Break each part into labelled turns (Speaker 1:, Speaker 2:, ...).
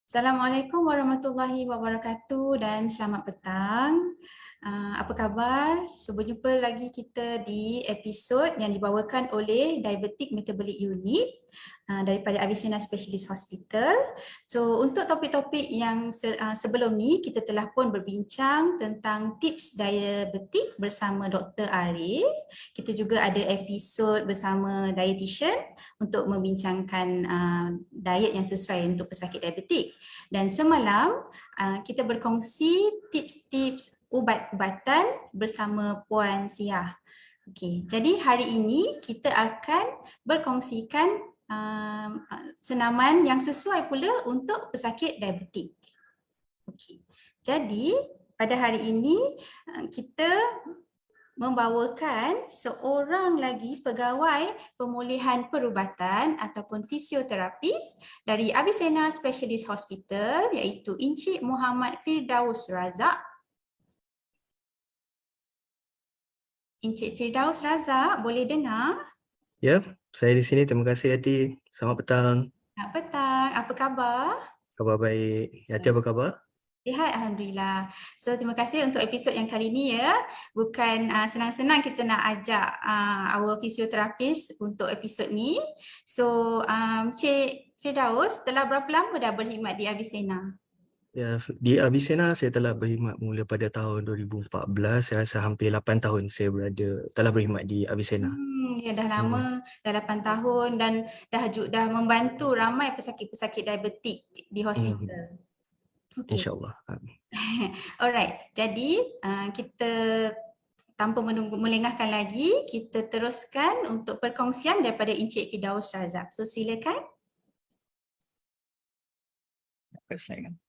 Speaker 1: Assalamualaikum warahmatullahi wabarakatuh dan selamat petang. Apa khabar? Berjumpa lagi kita di episod yang dibawakan oleh Diabetic Metabolic Unit daripada Avicenna Specialist Hospital. So untuk topik-topik yang sebelum ni kita telah pun berbincang tentang tips diabetik bersama Dr. Arif. Kita juga ada episod bersama dietitian untuk membincangkan diet yang sesuai untuk pesakit diabetik. Dan semalam kita berkongsi tips-tips ubat-ubatan bersama Puan Siah. Okey, jadi hari ini kita akan berkongsikan senaman yang sesuai pula untuk pesakit diabetik. Okey. Jadi pada hari ini kita membawakan seorang lagi pegawai pemulihan perubatan ataupun fisioterapis dari Avicenna Specialist Hospital iaitu Encik Muhammad Firdaus Razak. Encik Firdaus Razak, boleh dengar?
Speaker 2: Ya, saya di sini. Terima kasih Yati. Selamat petang.
Speaker 1: Selamat petang, apa khabar?
Speaker 2: Khabar baik. Yati apa khabar?
Speaker 1: Sihat, Alhamdulillah. So, terima kasih untuk episod yang kali ini ya. Bukan senang-senang kita nak ajak our fisioterapis untuk episod ni. So, Cik Firdaus, telah berapa lama dah berkhidmat di Avicenna?
Speaker 2: Ya, di Avicenna saya telah berkhidmat mula pada tahun 2014. Saya rasa hampir 8 tahun saya telah berkhidmat di Avicenna.
Speaker 1: Ya dah lama, dah 8 tahun dan dah membantu ramai pesakit-pesakit diabetik di hospital. Okey.
Speaker 2: InsyaAllah.
Speaker 1: Alright, jadi kita tanpa melengahkan lagi, kita teruskan untuk perkongsian daripada Encik Firdaus Razak. So silakan.
Speaker 2: Silakan.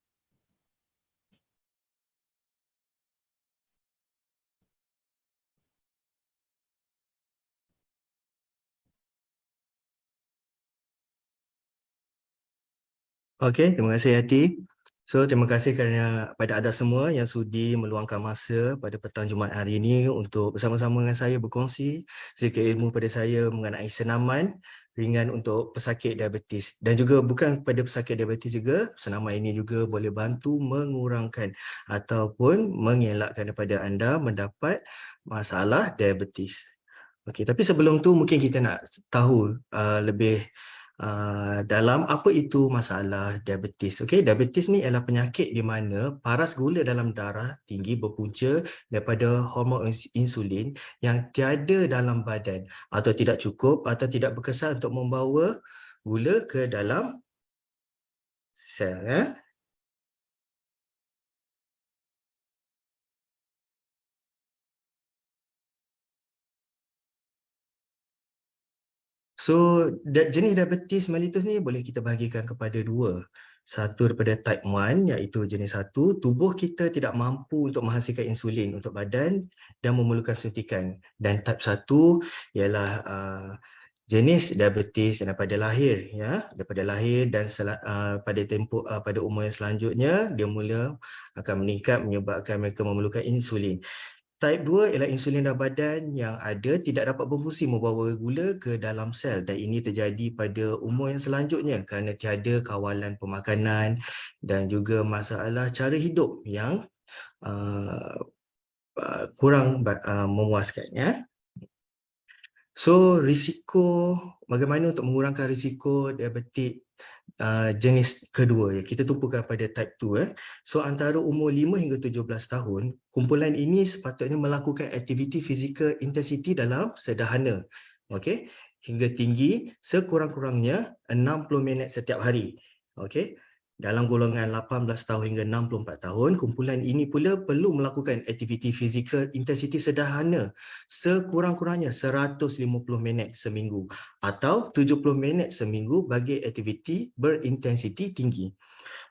Speaker 2: Okey, terima kasih Yati. So, terima kasih kerana pada anda semua yang sudi meluangkan masa pada petang Jumaat hari ini untuk bersama-sama dengan saya berkongsi sedikit ilmu pada saya mengenai senaman ringan untuk pesakit diabetes. Dan juga bukan kepada pesakit diabetes juga, senaman ini juga boleh bantu mengurangkan ataupun mengelakkan daripada anda mendapat masalah diabetes. Okey, tapi sebelum tu mungkin kita nak tahu lebih dalam apa itu masalah diabetes. Okey, diabetes ni adalah penyakit di mana paras gula dalam darah tinggi berpunca daripada hormon insulin yang tiada dalam badan atau tidak cukup atau tidak berkesan untuk membawa gula ke dalam sel. So, jenis diabetes mellitus ni boleh kita bahagikan kepada dua. Satu daripada type 1 iaitu jenis 1, tubuh kita tidak mampu untuk menghasilkan insulin untuk badan dan memerlukan suntikan. Dan type 1 ialah jenis diabetes daripada lahir daripada lahir dan pada umur yang selanjutnya dia mula akan meningkat menyebabkan mereka memerlukan insulin. Type 2 ialah insulin dalam badan yang ada tidak dapat berfungsi membawa gula ke dalam sel dan ini terjadi pada umur yang selanjutnya kerana tiada kawalan pemakanan dan juga masalah cara hidup yang kurang memuaskan. So, bagaimana untuk mengurangkan risiko diabetik jenis kedua, kita tumpukan pada type 2. So, antara umur 5 hingga 17 tahun, kumpulan ini sepatutnya melakukan aktiviti fizikal intensiti dalam sederhana. Okey, hingga tinggi sekurang-kurangnya 60 minit setiap hari. Okey. Dalam golongan 18 tahun hingga 64 tahun, kumpulan ini pula perlu melakukan aktiviti fizikal intensiti sederhana sekurang-kurangnya 150 minit seminggu atau 70 minit seminggu bagi aktiviti berintensiti tinggi.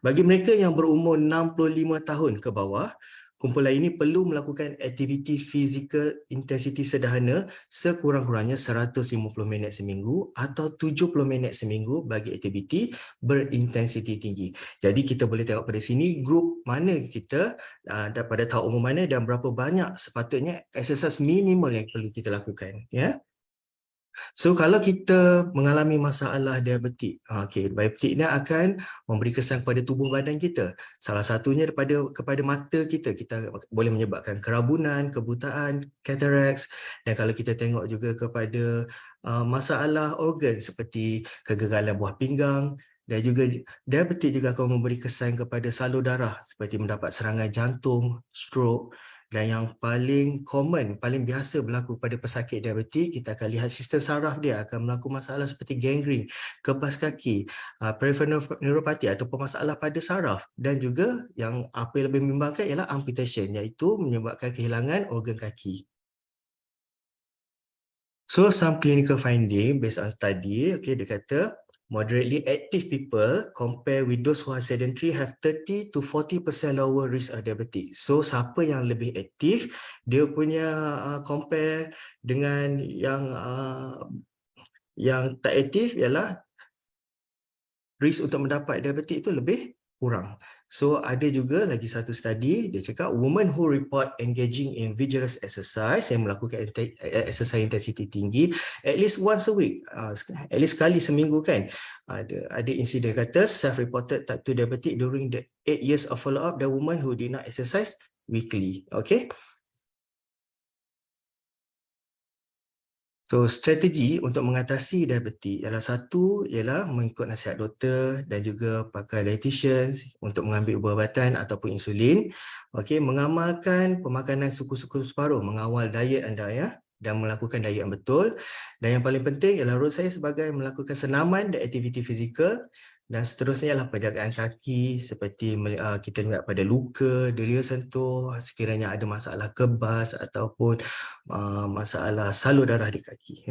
Speaker 2: Bagi mereka yang berumur 65 tahun ke bawah, kumpulan ini perlu melakukan aktiviti fizikal intensiti sederhana sekurang-kurangnya 150 minit seminggu atau 70 minit seminggu bagi aktiviti berintensiti tinggi. Jadi kita boleh tengok pada sini grup mana kita pada tahap umur mana dan berapa banyak sepatutnya exercise minimal yang perlu kita lakukan. So kalau kita mengalami masalah diabetik, diabetik ni akan memberi kesan kepada tubuh badan kita. Salah satunya kepada mata kita, kita boleh menyebabkan kerabunan, kebutaan, cataracts, dan kalau kita tengok juga kepada masalah organ seperti kegagalan buah pinggang, dan juga diabetik juga akan memberi kesan kepada salur darah seperti mendapat serangan jantung, stroke. Dan yang paling common, paling biasa berlaku pada pesakit diabetik, kita akan lihat sistem saraf dia akan berlaku masalah seperti gangrene, kebas kaki, peripheral neuropati ataupun masalah pada saraf, dan juga yang apa yang lebih membimbangkan ialah amputation, iaitu menyebabkan kehilangan organ kaki. So some clinical finding based on study, dia kata moderately active people compare with those who are sedentary have 30 to 40% lower risk of diabetes. So siapa yang lebih aktif, dia punya compare dengan yang tak aktif ialah risk untuk mendapat diabetes itu lebih kurang. So ada juga lagi satu study, dia cakap women who report engaging in vigorous exercise, yang melakukan exercise intensity tinggi at least once a week, at least sekali seminggu kan. Ada insiden kata self-reported type 2 diabetes during the 8 years of follow-up the woman who did not exercise weekly. Okay. So strategi untuk mengatasi diabetes ialah mengikut nasihat doktor dan juga pakai dietitian untuk mengambil ubat-ubatan ataupun insulin. Okey, mengamalkan pemakanan suku-suku separuh, mengawal diet anda ya, dan melakukan diet yang betul. Dan yang paling penting ialah menurut saya sebagai melakukan senaman dan aktiviti fizikal. Dan seterusnya ialah penjagaan kaki seperti kita lihat pada luka, deria sentuh, sekiranya ada masalah kebas ataupun masalah salur darah di kaki.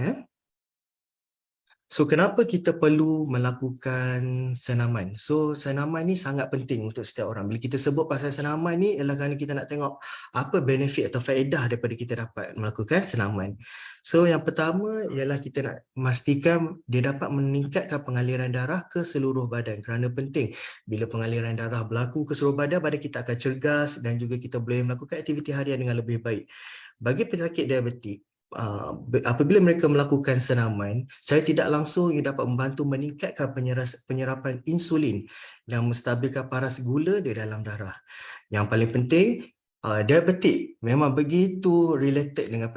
Speaker 2: So kenapa kita perlu melakukan senaman? So senaman ni sangat penting untuk setiap orang. Bila kita sebut pasal senaman ni ialah kerana kita nak tengok apa benefit atau faedah daripada kita dapat melakukan senaman. So yang pertama ialah kita nak memastikan dia dapat meningkatkan pengaliran darah ke seluruh badan. Kerana penting bila pengaliran darah berlaku ke seluruh badan, badan kita akan cergas dan juga kita boleh melakukan aktiviti harian dengan lebih baik. Bagi pesakit diabetik, apabila mereka melakukan senaman, saya tidak langsung ia dapat membantu meningkatkan penyerapan insulin dan menstabilkan paras gula di dalam darah. Yang paling penting, diabetik memang begitu related dengan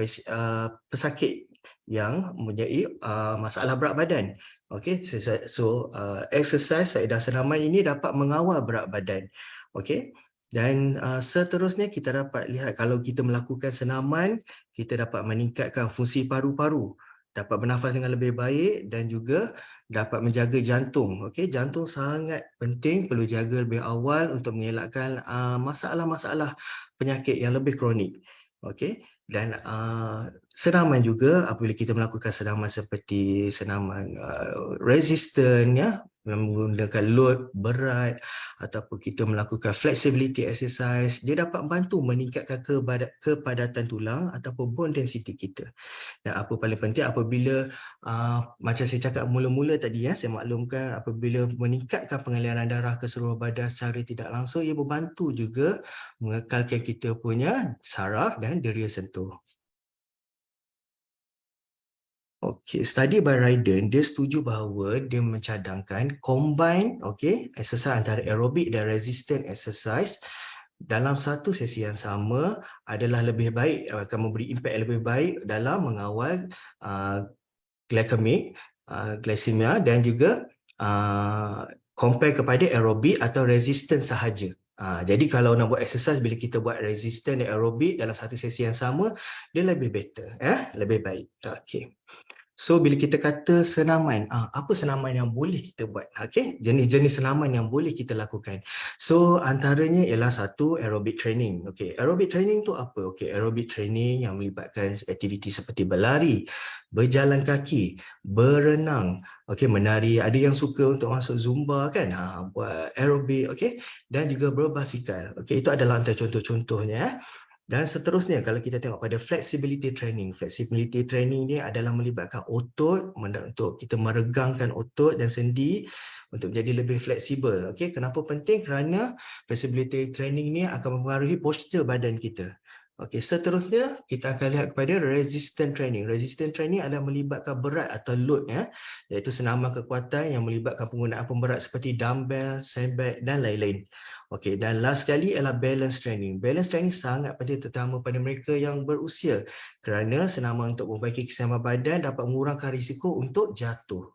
Speaker 2: pesakit yang mempunyai masalah berat badan. Okay, so exercise, faedah senaman ini dapat mengawal berat badan. Okay. Dan seterusnya kita dapat lihat kalau kita melakukan senaman, kita dapat meningkatkan fungsi paru-paru, dapat bernafas dengan lebih baik dan juga dapat menjaga jantung. Okey, jantung sangat penting, perlu jaga lebih awal untuk mengelakkan masalah-masalah penyakit yang lebih kronik. Okey, dan senaman juga apabila kita melakukan senaman seperti senaman resistant ya, menggunakan load berat ataupun kita melakukan flexibility exercise, dia dapat membantu meningkatkan kepadatan tulang ataupun bone density kita. Dan apa paling penting apabila macam saya cakap mula-mula tadi ya, saya maklumkan apabila meningkatkan pengaliran darah ke seluruh badan secara tidak langsung, ia membantu juga mengekalkan kita punya saraf dan deria sentuh. Okey, study by Ryden, dia setuju bahawa dia mencadangkan combine exercise antara aerobik dan resistant exercise dalam satu sesi yang sama adalah lebih baik, akan memberi impak lebih baik dalam mengawal glycemia dan juga compare kepada aerobik atau resistant sahaja. Jadi kalau nak buat exercise, bila kita buat resistant dan aerobik dalam satu sesi yang sama, dia lebih better, lebih baik. Okey. So bila kita kata senaman, apa senaman yang boleh kita buat? Okey, jenis-jenis senaman yang boleh kita lakukan. So antaranya ialah satu, aerobic training. Okey, aerobic training tu apa? Okey, aerobic training yang melibatkan aktiviti seperti berlari, berjalan kaki, berenang, okey, menari. Ada yang suka untuk masuk zumba kan, buat aerobik, okey, dan juga berbasikal. Okey, itu adalah antara contoh-contohnya. Dan seterusnya kalau kita tengok pada flexibility training ni adalah melibatkan otot untuk kita meregangkan otot dan sendi untuk menjadi lebih fleksibel. Okey, kenapa penting? Kerana flexibility training ni akan mempengaruhi postur badan kita. Okey, seterusnya kita akan lihat kepada resistant training. Resistant training adalah melibatkan berat atau load ya, iaitu senaman kekuatan yang melibatkan penggunaan pemberat seperti dumbbell, sandbag dan lain-lain. Okey, dan last sekali adalah balance training. Balance training sangat penting terutama pada mereka yang berusia kerana senaman untuk memperbaiki keseimbangan badan dapat mengurangkan risiko untuk jatuh.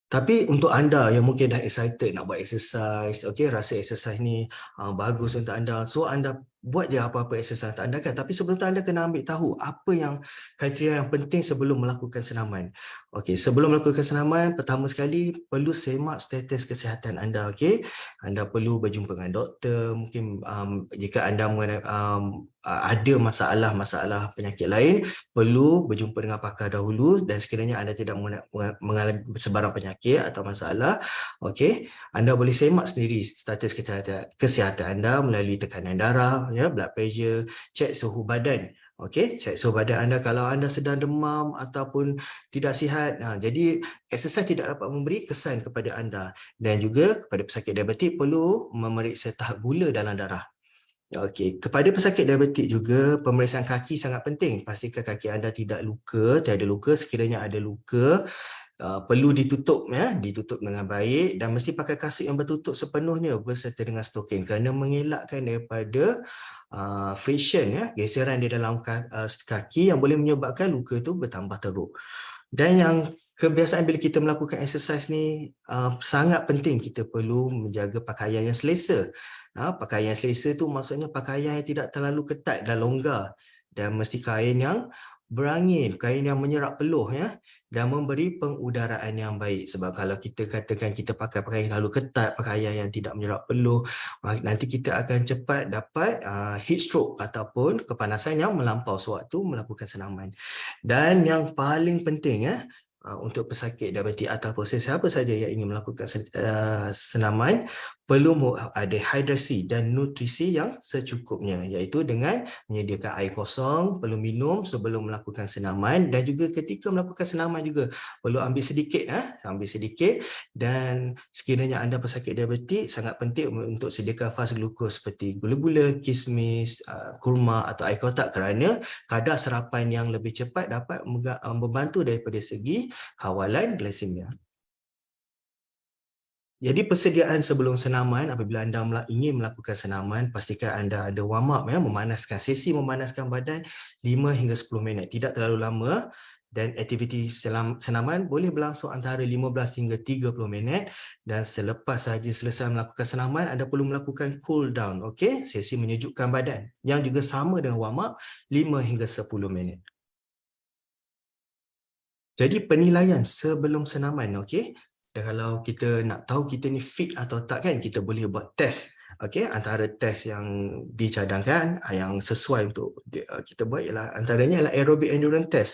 Speaker 2: Tapi untuk anda yang mungkin dah excited nak buat exercise, okey, rasa exercise ni bagus untuk anda. So anda buat je apa-apa exercise untuk anda kan. Tapi sebelum tu anda kena ambil tahu apa yang kriteria yang penting sebelum melakukan senaman. Okey, sebelum melakukan senaman, pertama sekali perlu semak status kesihatan anda, okey. Anda perlu berjumpa dengan doktor, mungkin jika anda ada masalah penyakit lain, perlu berjumpa dengan pakar dahulu dan sekiranya anda tidak mengalami sebarang penyakit atau masalah, okey, anda boleh semak sendiri status kesihatan anda melalui tekanan darah, ya, blood pressure, cek suhu badan. Okey, cek suhu badan anda kalau anda sedang demam ataupun tidak sihat. Jadi exercise tidak dapat memberi kesan kepada anda dan juga kepada pesakit diabetik perlu memeriksa tahap gula dalam darah. Okey, kepada pesakit diabetik juga pemeriksaan kaki sangat penting. Pastikan kaki anda tidak luka, tiada luka. Sekiranya ada luka, perlu ditutup ya, ditutup dengan baik dan mesti pakai kasut yang bertutup sepenuhnya berserta dengan stoking kerana mengelakkan daripada friction ya, geseran di dalam kaki yang boleh menyebabkan luka itu bertambah teruk. Dan yang kebiasaan bila kita melakukan exercise ni sangat penting kita perlu menjaga pakaian yang selesa. Pakaian selesa tu maksudnya pakaian yang tidak terlalu ketat dan longgar dan mesti kain yang berangin, kain yang menyerap peluh ya dan memberi pengudaraan yang baik. Sebab kalau kita katakan kita pakai pakaian yang terlalu ketat, pakaian yang tidak menyerap peluh, nanti kita akan cepat dapat heat stroke ataupun kepanasan yang melampau sewaktu melakukan senaman. Dan yang paling penting untuk pesakit diabetik ataupun sesiapa saja yang ingin melakukan senaman perlu ada hidrasi dan nutrisi yang secukupnya, iaitu dengan menyediakan air kosong, perlu minum sebelum melakukan senaman dan juga ketika melakukan senaman juga perlu ambil sedikit dan sekiranya anda pesakit diabetik sangat penting untuk sediakan fast glucose seperti gula-gula, kismis, kurma atau air kotak kerana kadar serapan yang lebih cepat dapat membantu daripada segi kawalan glikemia. Jadi persediaan sebelum senaman, apabila anda ingin melakukan senaman, pastikan anda ada warm up memanaskan, sesi memanaskan badan 5 hingga 10 minit, tidak terlalu lama dan aktiviti senaman boleh berlangsung antara 15 hingga 30 minit dan selepas sahaja selesai melakukan senaman, anda perlu melakukan cool down, okey, sesi menyejukkan badan yang juga sama dengan warm up 5 hingga 10 minit. Jadi penilaian sebelum senaman, okey. Dan kalau kita nak tahu kita ni fit atau tak kan, kita boleh buat test. Okey, antara test yang dicadangkan yang sesuai untuk kita buat ialah antaranya adalah aerobic endurance test.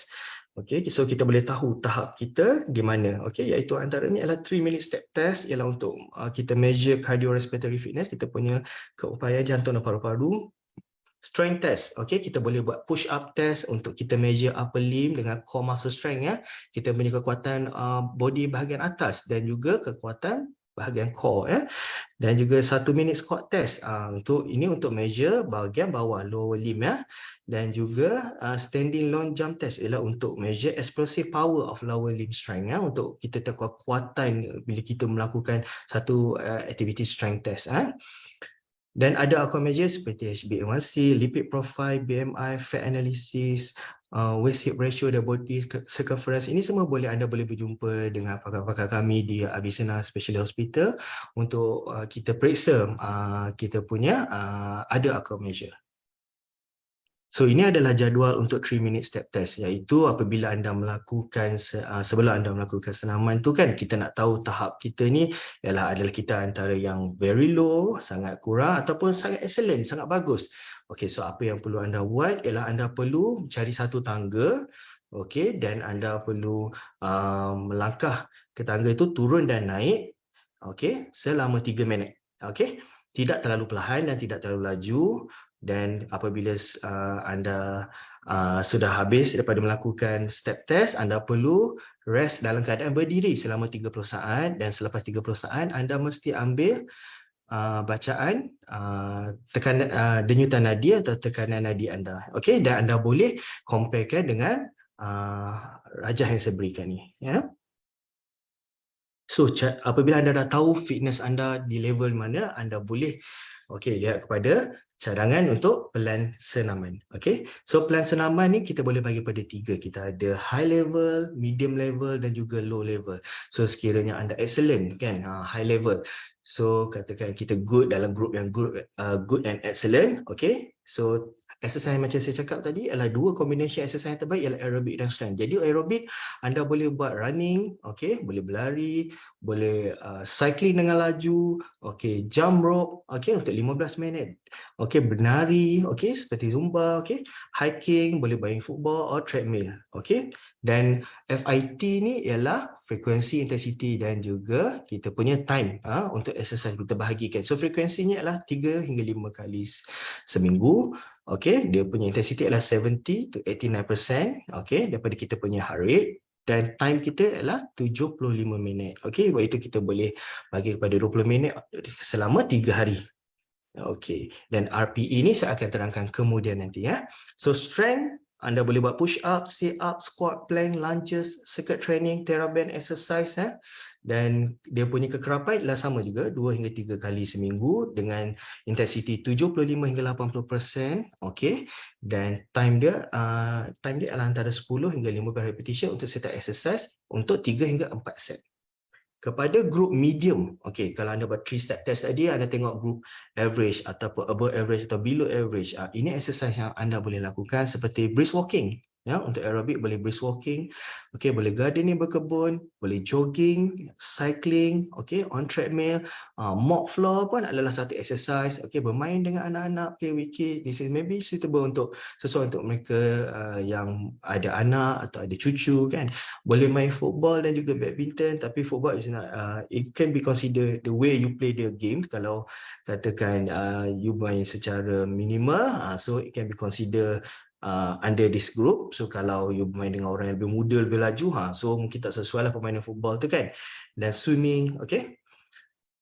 Speaker 2: Okey, so kita boleh tahu tahap kita di mana. Okey, iaitu antaranya adalah 3-minute step test ialah untuk kita measure cardiorespiratory fitness, kita punya keupayaan jantung dan paru-paru. Strength test, okay, kita boleh buat push up test untuk kita measure upper limb dengan core muscle strength ya. Kita punya kekuatan body bahagian atas dan juga kekuatan bahagian core ya. Dan juga 1 minute squat test untuk measure bahagian bawah lower limb ya. Dan juga standing long jump test ialah untuk measure explosive power of lower limb strength ya, untuk kita tahu kekuatan bila kita melakukan satu activity strength test Dan ada outcome measure seperti HbA1c, lipid profile, BMI, fat analysis, waist hip ratio dan body circumference. Ini semua anda boleh berjumpa dengan pakar-pakar kami di Avicenna Specialty Hospital untuk kita periksa kita punya ada outcome measure. So ini adalah jadual untuk 3-minute step test, iaitu apabila anda melakukan sebelum anda melakukan senaman tu kan, kita nak tahu tahap kita ni adalah kita antara yang very low, sangat kurang ataupun sangat excellent, sangat bagus. Okey, so apa yang perlu anda buat ialah anda perlu cari satu tangga, okey, dan anda perlu melangkah ke tangga itu, turun dan naik, okey, selama 3 minit. Okey, tidak terlalu perlahan dan tidak terlalu laju. Dan apabila anda sudah habis daripada melakukan step test, anda perlu rest dalam keadaan berdiri selama 30 saat dan selepas 30 saat anda mesti ambil bacaan, tekanan denyutan nadi atau tekanan nadi anda. Okey, dan anda boleh comparekan dengan rajah yang saya berikan ni, ya. So apabila anda dah tahu fitness anda di level mana, anda boleh lihat kepada cadangan untuk pelan senaman. Okey. So pelan senaman ni kita boleh bagi pada 3. Kita ada high level, medium level dan juga low level. So sekiranya anda excellent kan, high level. So katakan kita good dalam group yang good and excellent. Okey. So exercise macam saya cakap tadi adalah 2 combination exercise yang terbaik ialah aerobic dan strength. Jadi aerobic anda boleh buat running, boleh berlari, boleh cycling dengan laju, jump rope, untuk 15 minit. Berlari, seperti zumba, hiking, boleh main football atau treadmill, Dan FIT ni ialah frekuensi, intensity dan juga kita punya time untuk exercise kita bahagikan. So frekuensinya adalah 3 hingga 5 kali seminggu. Dia punya intensity adalah 70 to 89%, daripada kita punya heart rate. Dan time kita adalah 75 minit. Sebab itu kita boleh bagi kepada 20 minit selama 3 hari. Dan RPE ni saya akan terangkan kemudian nanti, ya. So strength, anda boleh buat push up, sit up, squat, plank, lunges, circuit training, TheraBand exercise, dan dia punya kekerapan adalah sama juga 2 hingga 3 kali seminggu dengan intensity 75 hingga 80%, dan time dia adalah antara 10 hingga 15 repetition untuk setiap exercise untuk 3 hingga 4 set. Kepada group medium, kalau anda buat 3-step test tadi, anda tengok group average ataupun above average atau below average. Ini exercise yang anda boleh lakukan seperti brisk walking. Ya, untuk aerobik boleh brisk walking, boleh gardening berkebun, boleh jogging, cycling, on treadmill, mop floor pun adalah satu exercise. Bermain dengan anak-anak, play with kids. This is maybe suitable untuk sesuai untuk mereka yang ada anak atau ada cucu kan. Boleh main football dan juga badminton, tapi football is not, it can be considered the way you play the game. Kalau katakan you main secara minimal, so it can be considered under this group. So kalau you bermain dengan orang yang lebih muda, lebih laju, so mungkin tak sesuai lah permainan football tu kan. Dan swimming,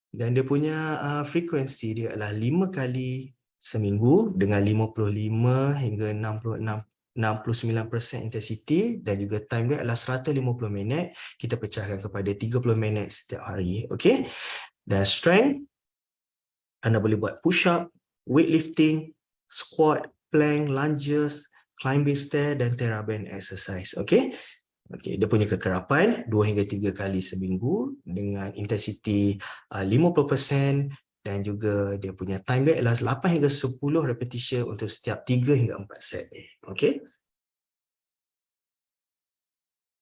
Speaker 2: dan dia punya frekuensi dia adalah 5 kali seminggu dengan 55 hingga 69% intensity, dan juga time dia adalah 150 minit. Kita pecahkan kepada 30 minit setiap hari. Dan strength, anda boleh buat push up, weightlifting, squat, plank, lunges, climbing stair dan TheraBand exercise. Dia punya kekerapan 2 hingga 3 kali seminggu dengan intensity 50%, dan juga dia punya time dia adalah 8 hingga 10 repetition untuk setiap 3 hingga 4 set.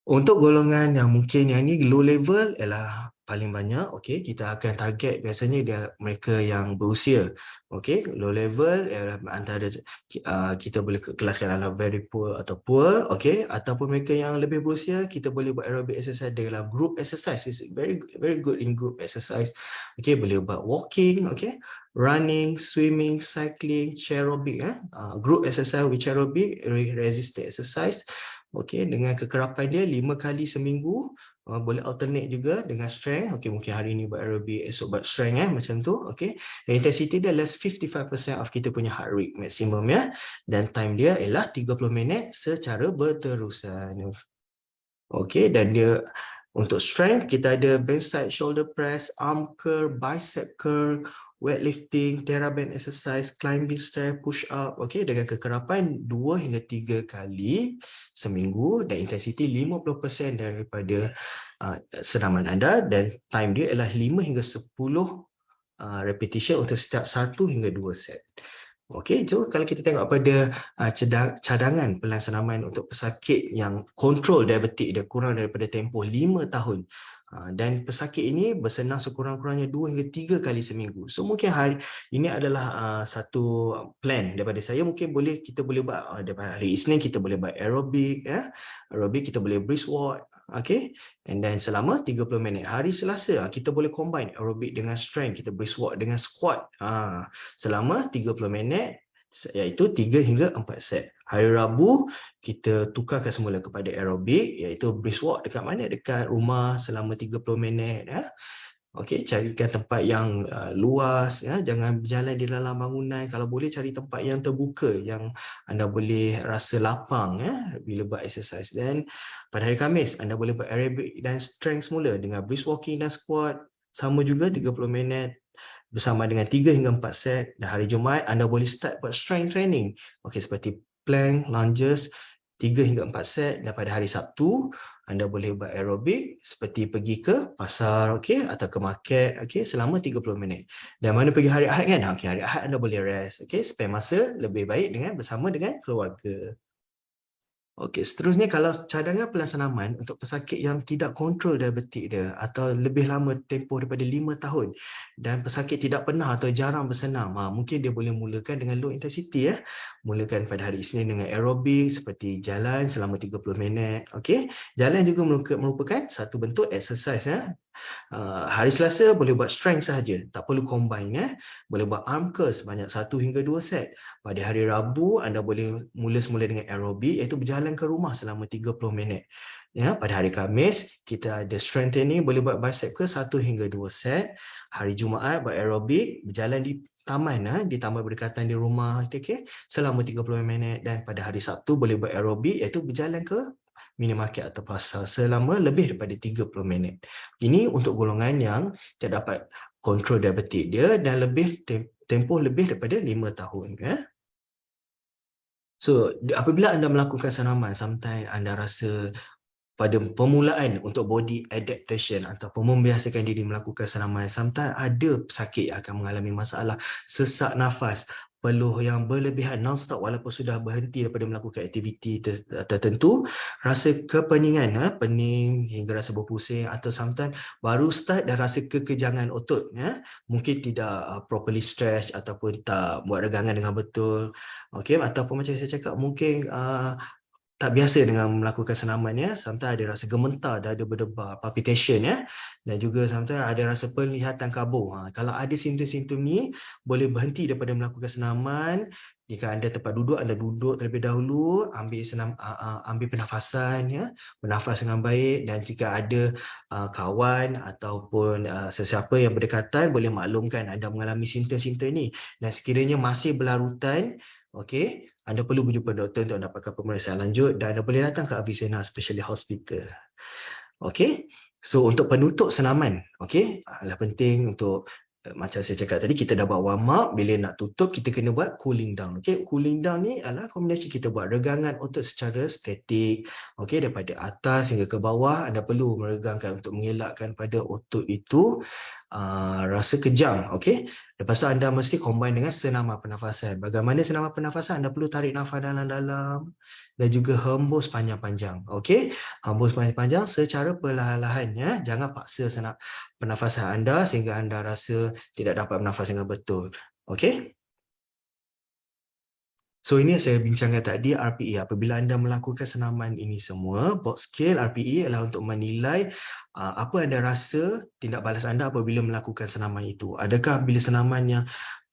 Speaker 2: Untuk golongan yang mungkin yang ni low level ialah paling banyak, kita akan target biasanya dia mereka yang berusia. Low level ialah antara kita boleh kelaskan dalam very poor atau poor, ataupun mereka yang lebih berusia, kita boleh buat aerobic exercise dalam group exercise. Is very good in group exercise. Boleh buat walking, running, swimming, cycling, chair aerobic, group exercise with chair aerobic, resistance exercise. Dengan kekerapan dia 5 kali seminggu, boleh alternate juga dengan strength. Mungkin hari ni buat aerobic, esok buat strength, macam tu. Dan intensity dia less 55% of kita punya heart rate maksimum, ya. Dan time dia ialah 30 minit secara berterusan. Dan dia untuk strength kita ada bedside shoulder press, arm curl, bicep curl, weightlifting, TheraBand exercise, climbing stair, push up, dengan kekerapan 2 hingga 3 kali seminggu dan intensity 50% daripada senaman anda, dan time dia adalah 5 hingga 10 repetition untuk setiap 1 hingga 2 set. So kalau kita tengok pada cadangan pelan senaman untuk pesakit yang kontrol diabetik dia kurang daripada tempoh 5 tahun. Dan pesakit ini bersenam sekurang-kurangnya 2 hingga 3 kali seminggu. So mungkin hari ini adalah satu plan daripada saya. Mungkin kita boleh buat daripada hari Isnin kita boleh buat aerobic, aerobic kita boleh brisk walk, and then selama 30 minit. Hari Selasa kita boleh combine aerobic dengan strength, kita brisk walk dengan squat selama 30 minit, iaitu 3 hingga 4 set. Hari Rabu kita tukarkan semula kepada aerobik, iaitu brisk walk dekat mana? Dekat rumah selama 30 minit, Okey, carikan tempat yang luas, ya, jangan berjalan di dalam bangunan. Kalau boleh cari tempat yang terbuka yang anda boleh rasa lapang, ya, bila buat exercise. Dan pada hari Khamis anda boleh buat aerobic dan strength semula dengan brisk walking dan squat, sama juga 30 minit bersama dengan 3 hingga 4 set. Dan hari Jumaat anda boleh start buat strength training. Okey, seperti plank, lunges 3 hingga 4 set. Dan pada hari Sabtu anda boleh buat aerobik seperti pergi ke pasar, okey, atau ke market, okey, selama 30 minit. Dan mana pergi hari Ahad kan? Okey, hari Ahad anda boleh rest, okey, spend masa lebih baik bersama dengan keluarga. Okey, seterusnya kalau cadangan pelaksanaan untuk pesakit yang tidak kontrol diabetik dia atau lebih lama tempoh daripada 5 tahun dan pesakit tidak pernah atau jarang bersenam, mungkin dia boleh mulakan dengan low intensity, ya. Mulakan pada hari Isnin dengan aerobik seperti jalan selama 30 minit, okey. Jalan juga merupakan satu bentuk exercise, ya. Hari Selasa boleh buat strength sahaja, tak perlu combine, ya. Boleh buat arm curl sebanyak 1 hingga 2 set. Pada hari Rabu anda boleh mula semula dengan aerobik, iaitu berjalan ke rumah selama 30 minit. Ya, pada hari Khamis kita ada strength training, boleh buat bicep ke 1 hingga 2 set. Hari Jumaat buat aerobik, berjalan di taman, di taman berdekatan di rumah, okey, selama 30 minit. Dan pada hari Sabtu boleh buat aerobik, iaitu berjalan ke minimarket atau pasar selama lebih daripada 30 minit. Ini untuk golongan yang tidak dapat kontrol diabetik dia dan lebih tempoh lebih daripada 5 tahun, ya. So, apabila anda melakukan senaman, sometimes anda rasa pada permulaan untuk body adaptation ataupun membiasakan diri melakukan senaman, sometimes ada pesakit yang akan mengalami masalah sesak nafas, peluh yang berlebihan non-stop walaupun sudah berhenti daripada melakukan aktiviti tertentu, rasa kepeningan, pening hingga rasa berpusing, atau sometimes baru start dah rasa kekejangan otot, ya. Mungkin tidak properly stretch ataupun tak buat regangan dengan betul. Okey, ataupun macam saya cakap, mungkin tak biasa dengan melakukan senaman, ya. Sometimes ada rasa gemetar, dada berdebar, palpitation, ya. Dan juga sometimes ada rasa penglihatan kabur. Kalau ada simptom-simptom ni, boleh berhenti daripada melakukan senaman. Jika anda tempat duduk, anda duduk terlebih dahulu, ambil pernafasan, ya. Bernafas dengan baik. Dan jika ada kawan ataupun sesiapa yang berdekatan, boleh maklumkan anda mengalami simptom-simptom ni. Dan sekiranya masih berlarutan, okey, anda perlu berjumpa doktor untuk mendapatkan pemeriksaan lanjut dan anda boleh datang ke Avicenna Specialist Hospital. Okey. So untuk penutup senaman, okey, adalah penting untuk macam saya cakap tadi, kita dah buat warm up, bila nak tutup kita kena buat cooling down. Okey, cooling down ni adalah kombinasi kita buat regangan otot secara statik. Okey, daripada atas hingga ke bawah anda perlu meregangkan untuk mengelakkan pada otot itu rasa kejang. Okey. Lepas tu anda mesti combine dengan senaman pernafasan. Bagaimana senaman pernafasan? Anda perlu tarik nafas dalam-dalam dan juga hembus panjang-panjang. Okey. Hembus panjang-panjang secara perlahan-lahan, ya. Jangan paksa pernafasan anda sehingga anda rasa tidak dapat bernafas dengan betul. Okey. So ini yang saya bincangkan tadi, RPE. Apabila anda melakukan senaman ini semua, box scale RPE adalah untuk menilai apa anda rasa tindak balas anda apabila melakukan senaman itu. Adakah bila senaman yang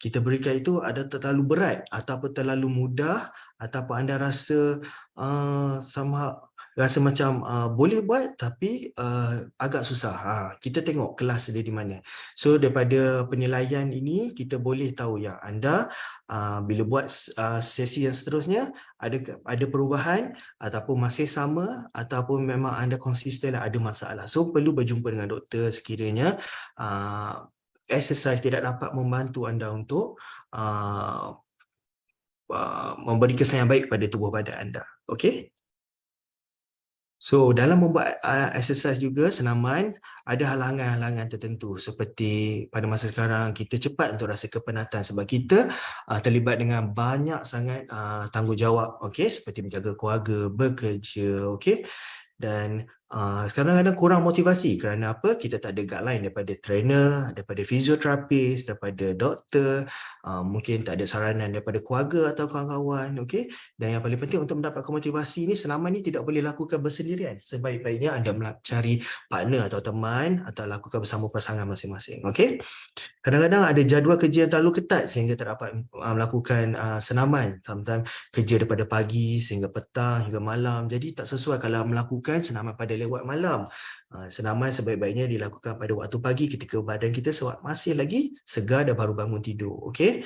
Speaker 2: kita berikan itu ada terlalu berat ataupun terlalu mudah, ataupun anda rasa rasa macam boleh buat tapi agak susah. Kita tengok kelas dia di mana. So daripada penilaian ini kita boleh tahu yang anda bila buat sesi yang seterusnya ada perubahan ataupun masih sama ataupun memang anda konsisten dan ada masalah. So perlu berjumpa dengan doktor sekiranya exercise tidak dapat membantu anda untuk memberi kesan yang baik kepada tubuh badan anda. Okey? So dalam membuat exercise juga, senaman, ada halangan-halangan tertentu seperti pada masa sekarang kita cepat untuk rasa kepenatan sebab kita terlibat dengan banyak sangat tanggungjawab, okey, seperti menjaga keluarga, bekerja, okey. Dan kadang-kadang kurang motivasi kerana apa? Kita tak ada guideline daripada trainer, daripada fizioterapis, daripada doktor, mungkin tak ada saranan daripada keluarga atau kawan-kawan, okey. Dan yang paling penting untuk mendapatkan motivasi ni, senaman ni tidak boleh lakukan bersendirian. Sebaik-baiknya anda cari partner atau teman atau lakukan bersama pasangan masing-masing, okey. Kadang-kadang ada jadual kerja yang terlalu ketat sehingga tak dapat melakukan senaman. Sometimes kerja daripada pagi sehingga petang hingga malam. Jadi tak sesuai kalau melakukan senaman pada lewat malam. Senaman sebaik-baiknya dilakukan pada waktu pagi ketika badan kita masih lagi segar dan baru bangun tidur. Okey.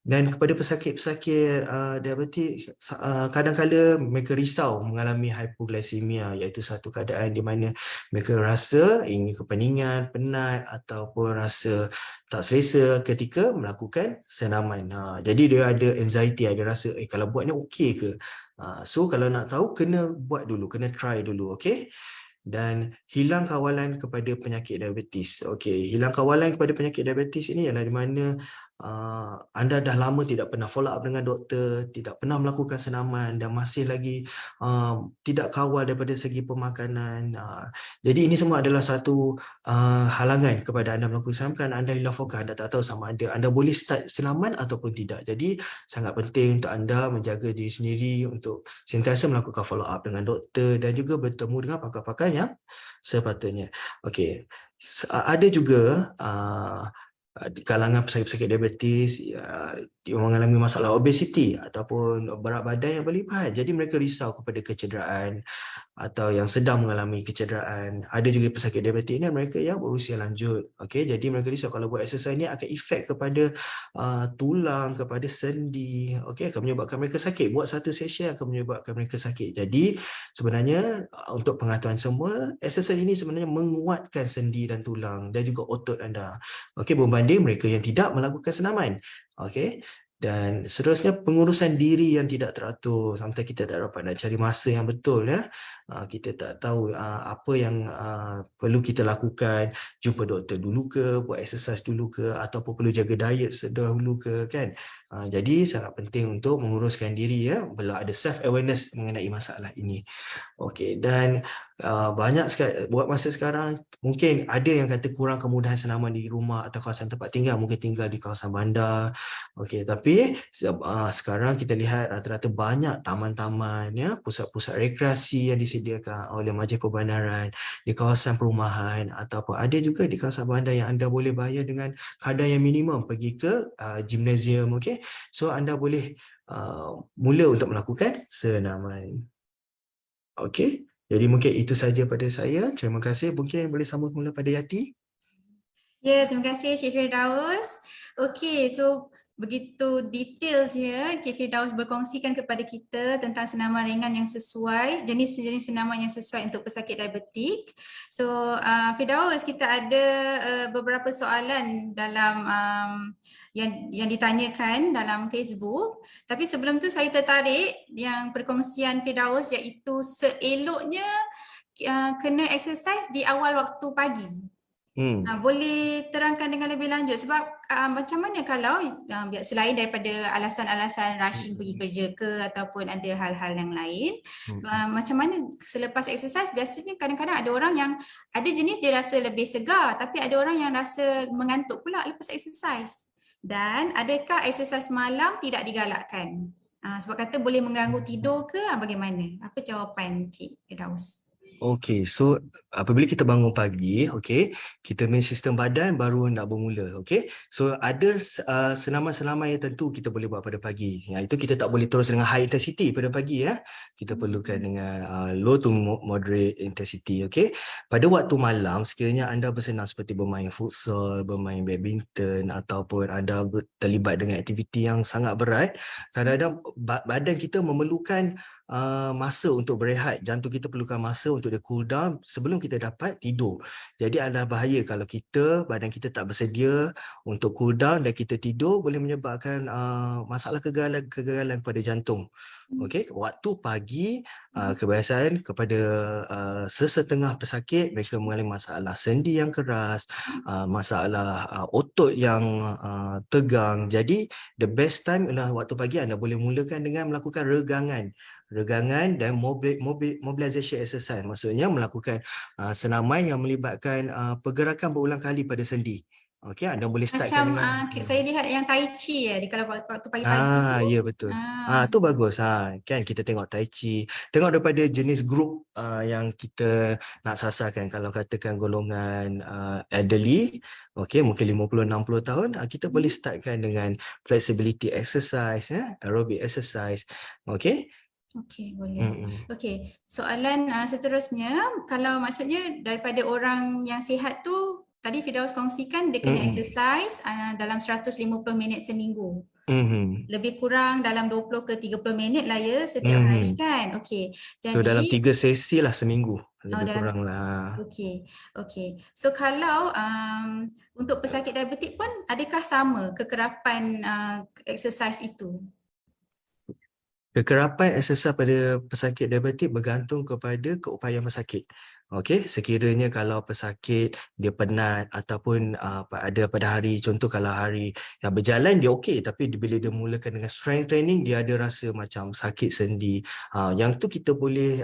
Speaker 2: Dan kepada pesakit-pesakit diabetik, kadang-kala mereka risau mengalami hypoglycemia, iaitu satu keadaan di mana mereka rasa ingin kepeningan, penat ataupun rasa tak selesa ketika melakukan senaman. Jadi dia ada anxiety, ada rasa kalau buat ni okey ke? So kalau nak tahu kena buat dulu, kena try dulu, okey? Dan hilang kawalan kepada penyakit diabetes. Okey, hilang kawalan kepada penyakit diabetes ini ialah di mana anda dah lama tidak pernah follow up dengan doktor, tidak pernah melakukan senaman dan masih lagi tidak kawal daripada segi pemakanan. Jadi ini semua adalah satu halangan kepada anda melakukan senaman kerana anda hilang fokus, anda tak tahu sama ada anda boleh start senaman ataupun tidak. Jadi sangat penting untuk anda menjaga diri sendiri untuk sentiasa melakukan follow up dengan doktor dan juga bertemu dengan pakar-pakar yang sepatutnya. Okey. Ada juga di kalangan pesakit-pesakit diabetes dia mengalami masalah obesiti ataupun berat badan yang berlebihan. Jadi mereka risau kepada kecederaan atau yang sedang mengalami kecederaan. Ada juga pesakit diabetes ini mereka yang berusia lanjut. Okey, jadi mereka risau kalau buat exercise ni akan efek kepada tulang, kepada sendi. Okey, akan menyebabkan mereka sakit. Buat satu session akan menyebabkan mereka sakit. Jadi sebenarnya untuk pengetahuan semua, exercise ini sebenarnya menguatkan sendi dan tulang dan juga otot anda. Okey, berbanding mereka yang tidak melakukan senaman. Okey. Dan seterusnya pengurusan diri yang tidak teratur. Sometimes kita tak dapat nak cari masa yang betul ya. Kita tak tahu apa yang perlu kita lakukan. Jumpa doktor dulu ke, buat exercise dulu ke, ataupun perlu jaga diet sedahulu ke kan. Jadi sangat penting untuk menguruskan diri ya. Perlu ada self awareness mengenai masalah ini. Okey, dan banyak sekali buat masa sekarang mungkin ada yang kata kurang kemudahan senaman di rumah atau kawasan tempat tinggal, mungkin tinggal di kawasan bandar. Okey, tapi sekarang kita lihat rata-rata banyak taman-taman ya, pusat-pusat rekreasi yang disediakan oleh Majlis Perbandaran di kawasan perumahan ataupun ada juga di kawasan bandar yang anda boleh bayar dengan kadar yang minimum pergi ke gimnasium. Okey, so anda boleh mula untuk melakukan senaman. Okey, jadi mungkin itu saja pada saya. Terima kasih. Mungkin boleh sambung mula pada Yati.
Speaker 1: Ya, terima kasih Cik Firdaus. Okey, so begitu detailnya Cik Firdaus berkongsikan kepada kita tentang senaman ringan yang sesuai, jenis-jenis senaman yang sesuai untuk pesakit diabetik. So, Firdaus, kita ada beberapa soalan dalam yang ditanyakan dalam Facebook. Tapi sebelum tu saya tertarik yang perkongsian Firdaus iaitu seeloknya kena exercise di awal waktu pagi. Boleh terangkan dengan lebih lanjut sebab macam mana kalau selain daripada alasan-alasan rushing pergi kerja ke ataupun ada hal-hal yang lain, macam mana selepas exercise biasanya kadang-kadang ada orang yang ada jenis dia rasa lebih segar tapi ada orang yang rasa mengantuk pula lepas exercise. Dan adakah exercise malam tidak digalakkan? Sebab kata boleh mengganggu tidur ke bagaimana? Apa jawapan Cik Firdaus?
Speaker 2: Okey, so apabila kita bangun pagi, okey, kita main sistem badan baru nak bermula, okey. So ada senaman-senaman yang tentu kita boleh buat pada pagi. Yang itu kita tak boleh terus dengan high intensity pada pagi ya. Kita perlukan dengan low to moderate intensity, okey. Pada waktu malam sekiranya anda bersenam seperti bermain futsal, bermain badminton ataupun anda terlibat dengan aktiviti yang sangat berat, kadang-kadang badan kita memerlukan masa untuk berehat. Jantung kita perlukan masa untuk dia cool down sebelum kita dapat tidur. Jadi ada bahaya kalau badan kita tak bersedia untuk cool down dan kita tidur, boleh menyebabkan masalah kegagalan pada jantung. Okey, waktu pagi kebiasaan kepada sesetengah pesakit mereka mengalami masalah sendi yang keras, masalah otot yang tegang. Jadi the best time adalah waktu pagi. Anda boleh mulakan dengan melakukan regangan dan mobilization exercise, maksudnya melakukan senaman yang melibatkan pergerakan berulang kali pada sendi. Okey, anda boleh startkan
Speaker 1: Macam
Speaker 2: dengan
Speaker 1: saya lihat yang tai chi kalau waktu pagi-pagi tu.
Speaker 2: ya betul. Tu bagus kan kita tengok tai chi. Tengok daripada jenis grup yang kita nak sasarkan. Kalau katakan golongan elderly, okey mungkin 50-60 tahun, kita boleh startkan dengan flexibility exercise aerobic exercise. Okey.
Speaker 1: Okey, boleh.
Speaker 2: Mm-mm.
Speaker 1: Okey, soalan seterusnya, kalau maksudnya daripada orang yang sihat tu, tadi Firdaus kongsikan dia kena
Speaker 2: Mm-mm.
Speaker 1: exercise dalam 150 minit seminggu.
Speaker 2: Mhm.
Speaker 1: Lebih kurang dalam 20 ke 30 minit lah ya setiap hari
Speaker 2: Mhm.
Speaker 1: kan? Okey,
Speaker 2: So dalam
Speaker 1: jadi
Speaker 2: 3 sesi lah seminggu, lebih
Speaker 1: dalam
Speaker 2: kurang lah.
Speaker 1: okey, okey. So kalau untuk pesakit diabetik pun adakah sama kekerapan exercise itu?
Speaker 2: Kekerapan exercise pada pesakit diabetik bergantung kepada keupayaan pesakit. Okey, sekiranya kalau pesakit dia penat ataupun ada pada hari, contoh kalau hari yang berjalan dia okey, tapi bila dia mulakan dengan strength training dia ada rasa macam sakit sendi. Yang tu kita boleh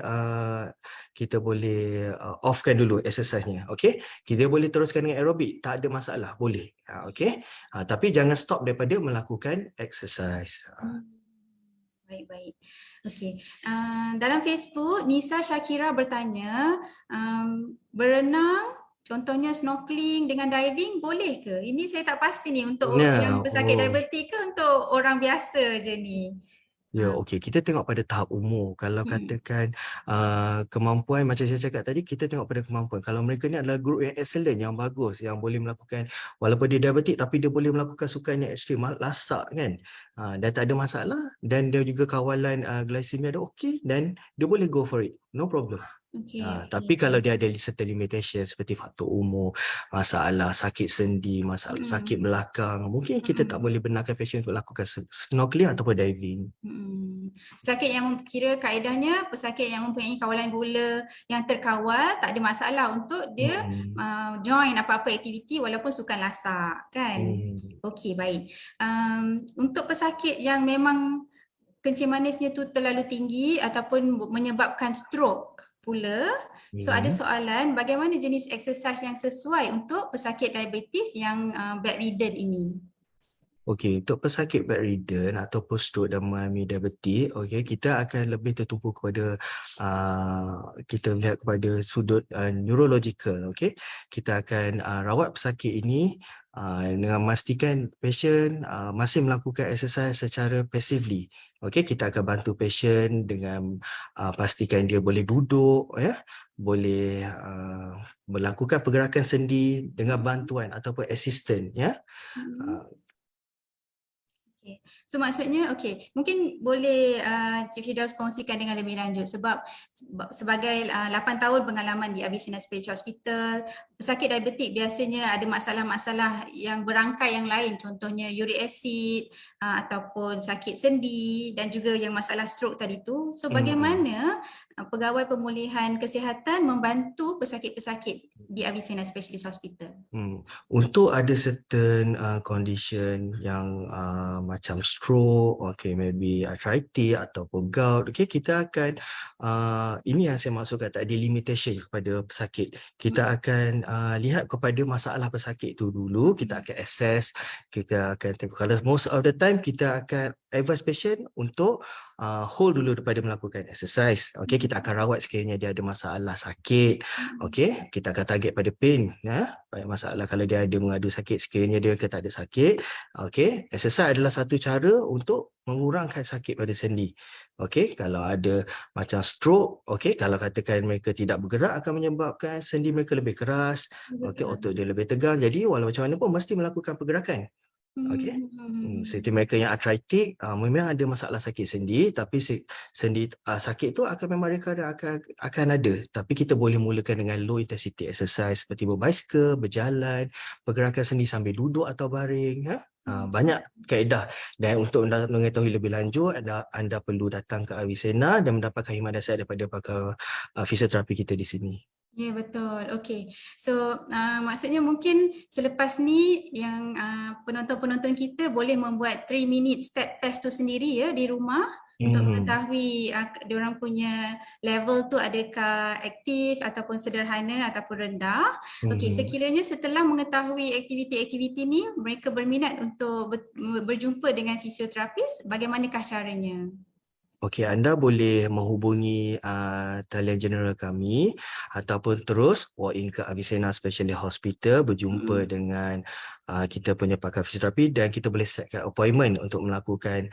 Speaker 2: offkan dulu exercise-nya. Okey, kita boleh teruskan dengan aerobik, tak ada masalah, boleh. Okey. Tapi jangan stop daripada melakukan exercise.
Speaker 1: Baik-baik. Okey. Dalam Facebook, Nisa Syakira bertanya, berenang, contohnya snorkeling dengan diving boleh ke? Ini saya tak pasti ni untuk yang
Speaker 2: Nah,
Speaker 1: pesakit
Speaker 2: oh.
Speaker 1: diabetik ke untuk orang biasa je ni?
Speaker 2: Ya, okey. Kita tengok pada tahap umur. Kalau katakan kemampuan macam saya cakap tadi, kita tengok pada kemampuan. Kalau mereka ni adalah grup yang excellent, yang bagus, yang boleh melakukan, walaupun dia diabetik tapi dia boleh melakukan sukan yang ekstrim, lasak kan. Dan tak ada masalah, dan dia juga kawalan glycemia dia okey, dan dia boleh go for it. No problem.
Speaker 1: Okey,
Speaker 2: Tapi
Speaker 1: okey.
Speaker 2: kalau dia ada certain limitation seperti faktor umur, masalah sakit sendi, masalah sakit belakang, mungkin kita tak boleh benarkan pasien untuk lakukan snorkeling ataupun diving.
Speaker 1: Pesakit yang kira kaedahnya pesakit yang mempunyai kawalan gula yang terkawal, tak ada masalah untuk dia join apa-apa aktiviti walaupun sukan lasak kan. Okey, baik. Untuk pesakit yang memang kencing manisnya tu terlalu tinggi ataupun menyebabkan stroke pula, so ada soalan bagaimana jenis exercise yang sesuai untuk pesakit diabetes yang bedridden ini?
Speaker 2: Okey, untuk pesakit bedridden ataupun stroke dan mengalami diabetik, okey, kita akan lebih tertumpu kepada kita melihat kepada sudut neurological, okey. Kita akan rawat pesakit ini dengan memastikan pasien masih melakukan exercise secara passively. Okey, kita akan bantu pasien dengan pastikan dia boleh duduk, ya, boleh melakukan pergerakan sendi dengan bantuan ataupun assistant, ya.
Speaker 1: Okay. So maksudnya mungkin boleh Cik Firdaus kongsikan dengan lebih lanjut sebab sebagai 8 tahun pengalaman di Avicenna Special Hospital, pesakit diabetik biasanya ada masalah-masalah yang berangkai yang lain, contohnya uric acid ataupun sakit sendi dan juga yang masalah stroke tadi tu. So bagaimana pegawai pemulihan kesihatan membantu pesakit-pesakit di Avicenna Specialist Hospital?
Speaker 2: Untuk ada certain condition yang macam stroke, maybe arthritis ataupun gout, kita akan ini yang saya maksudkan tadi, limitation kepada pesakit. Kita akan lihat kepada masalah pesakit itu dulu, kita akan assess, kita akan tengok. Kalau most of the time kita akan advise patient untuk hold dulu daripada melakukan exercise. Kita akan rawat sekiranya dia ada masalah sakit. Kita akan target pada pain, pada masalah kalau dia ada mengadu sakit, sekiranya dia tak ada sakit. Exercise adalah satu cara untuk mengurangkan sakit pada sendi. Kalau ada macam stroke, kalau katakan mereka tidak bergerak akan menyebabkan sendi mereka lebih keras, otot dia lebih tegang. Jadi walau macam mana pun mesti melakukan pergerakan. Seperti mereka yang arthritic, memang ada masalah sakit sendi, tapi sendi sakit tu akan memang mereka akan ada, tapi kita boleh mulakan dengan low intensity exercise seperti berbasikal, berjalan, pergerakan sendi sambil duduk atau baring. Banyak kaedah, dan untuk mengetahui lebih lanjut anda perlu datang ke Avicenna dan mendapatkan khidmat dasar daripada pakar fisioterapi kita di sini.
Speaker 1: Ya, betul. Okey. So maksudnya mungkin selepas ni yang penonton-penonton kita boleh membuat 3 minute step test tu sendiri ya di rumah untuk mengetahui diorang punya level tu adakah aktif ataupun sederhana ataupun rendah. Okey, sekiranya setelah mengetahui aktiviti-aktiviti ni mereka berminat untuk berjumpa dengan fisioterapis, bagaimanakah caranya?
Speaker 2: Anda boleh menghubungi talian general kami ataupun terus walk in ke Avicenna Specialist Hospital, berjumpa dengan kita punya pakar fisioterapi dan kita boleh setkan appointment untuk melakukan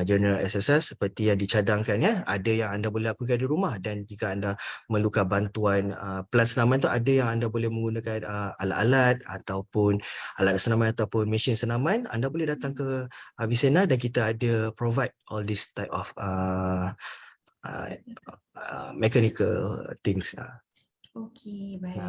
Speaker 2: general exercise seperti yang dicadangkan ya. Ada yang anda boleh lakukan di rumah dan jika anda memerlukan bantuan pelan senaman tu ada yang anda boleh menggunakan alat-alat ataupun alat senaman ataupun mesin senaman. Anda boleh datang ke Avicenna dan kita ada provide all this type of mechanical things.
Speaker 1: Okey, baik.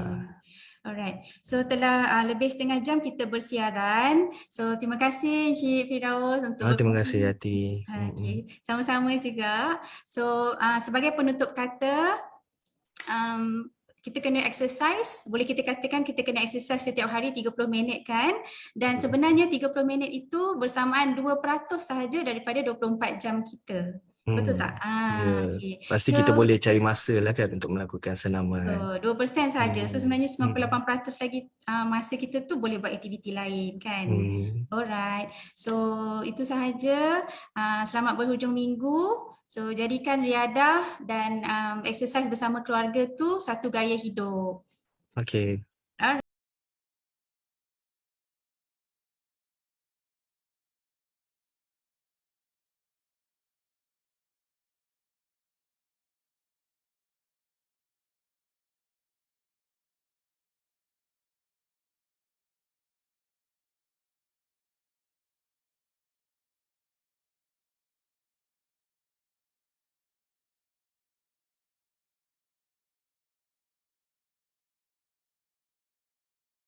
Speaker 1: Alright. So telah lebih setengah jam kita bersiaran. So terima kasih Encik Firdaus untuk
Speaker 2: Terima kasih
Speaker 1: berkongsi.
Speaker 2: Yati.
Speaker 1: Okey, sama-sama juga. So sebagai penutup kata, kita kena exercise, boleh kita katakan kita kena exercise setiap hari 30 minit kan, dan sebenarnya 30 minit itu bersamaan 2% sahaja daripada 24 jam kita. Betul tak?
Speaker 2: Ya.
Speaker 1: Okay.
Speaker 2: Pasti
Speaker 1: So
Speaker 2: kita boleh cari masa lah kan untuk melakukan senaman.
Speaker 1: 2% saja. So sebenarnya 98% lagi masa kita tu boleh buat aktiviti lain kan. Alright. So itu sahaja. Selamat berhujung minggu. So jadikan riadah dan exercise bersama keluarga tu satu gaya hidup.
Speaker 2: Okay.